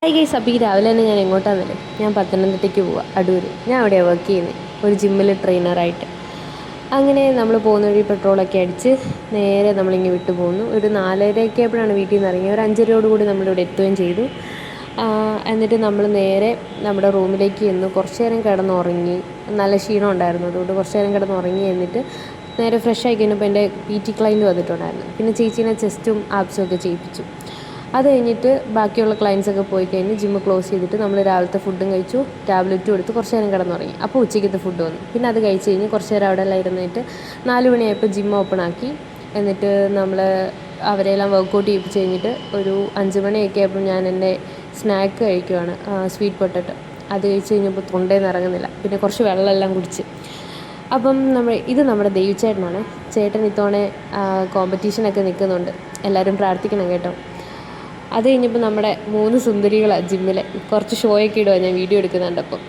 Hi guys, അപ്പോൾ ഈ രാവിലെ തന്നെ ഞാൻ എങ്ങോട്ടാണെന്നല്ലേ, ഞാൻ പത്തനംതിട്ടയ്ക്ക് പോവുക, അടൂർ. ഞാൻ അവിടെയാണ് വർക്ക് ചെയ്യുന്നത്, ഒരു ജിമ്മിൽ ട്രെയിനറായിട്ട്. അങ്ങനെ നമ്മൾ പോകുന്ന വഴി പെട്രോളൊക്കെ അടിച്ച് നേരെ നമ്മളിങ്ങനെ വിട്ടു പോകുന്നു. ഒരു 4:30 ആയപ്പോഴാണ് വീട്ടിൽ നിന്ന് ഇറങ്ങി. ഒരു 5:30 കൂടി നമ്മളിവിടെ എത്തുകയും ചെയ്തു. എന്നിട്ട് നമ്മൾ നേരെ നമ്മുടെ റൂമിലേക്ക് ചെന്ന് കുറച്ച് നേരം കിടന്നുറങ്ങി. നല്ല ക്ഷീണം ഉണ്ടായിരുന്നു, അതുകൊണ്ട് കുറച്ച് നേരം കിടന്നുറങ്ങി. എന്നിട്ട് നേരെ ഫ്രഷ് ആയി കഴിഞ്ഞപ്പോൾ എൻ്റെ PT ക്ലൈൻറ്റ് വന്നിട്ടുണ്ടായിരുന്നു. പിന്നെ ചേച്ചീനെ ചെസ്റ്റും ആപ്സും ഒക്കെ ചെയ്യിപ്പിച്ചു. അത് കഴിഞ്ഞിട്ട് ബാക്കിയുള്ള ക്ലയൻസൊക്കെ പോയി കഴിഞ്ഞ് ജിമ്മ് ക്ലോസ് ചെയ്തിട്ട് നമ്മൾ രാവിലത്തെ ഫുഡും കഴിച്ചു, ടാബ്ലറ്റും എടുത്ത് കുറച്ച് നേരം കിടന്നുറങ്ങി. അപ്പോൾ ഉച്ചയ്ക്കത്തെ ഫുഡ് വന്നു. പിന്നെ അത് കഴിച്ച് കഴിഞ്ഞ് കുറച്ച് നേരം അവിടെ എല്ലാം ഇരുന്നിട്ട് 4 മണിയായപ്പോൾ ജിമ്മ് ഓപ്പൺ ആക്കി. എന്നിട്ട് നമ്മൾ അവരെല്ലാം വർക്കൗട്ട് ചെയ്യിപ്പിച്ച് കഴിഞ്ഞിട്ട് ഒരു 5 മണിയൊക്കെ ആയപ്പോൾ ഞാൻ എൻ്റെ സ്നാക്ക് കഴിക്കുവാണ്, സ്വീറ്റ് പൊട്ടറ്റോ. അത് കഴിച്ച് കഴിഞ്ഞപ്പോൾ തൊണ്ടയിൽ നിന്ന് ഇറങ്ങുന്നില്ല. പിന്നെ കുറച്ച് വെള്ളമെല്ലാം കുടിച്ച്. അപ്പം ഇത് നമ്മുടെ ദേവിച്ചേട്ടനാണ്. ചേട്ടൻ ഇത്തവണ കോമ്പറ്റീഷനൊക്കെ നിൽക്കുന്നുണ്ട്, എല്ലാവരും പ്രാർത്ഥിക്കണം കേട്ടോ. അത് കഴിഞ്ഞപ്പോൾ നമ്മുടെ 3 സുന്ദരികളാണ് ജിമ്മിൽ. കുറച്ച് ഷോയൊക്കെ ഇടുക, ഞാൻ വീഡിയോ എടുക്കുന്നുണ്ട് അപ്പം.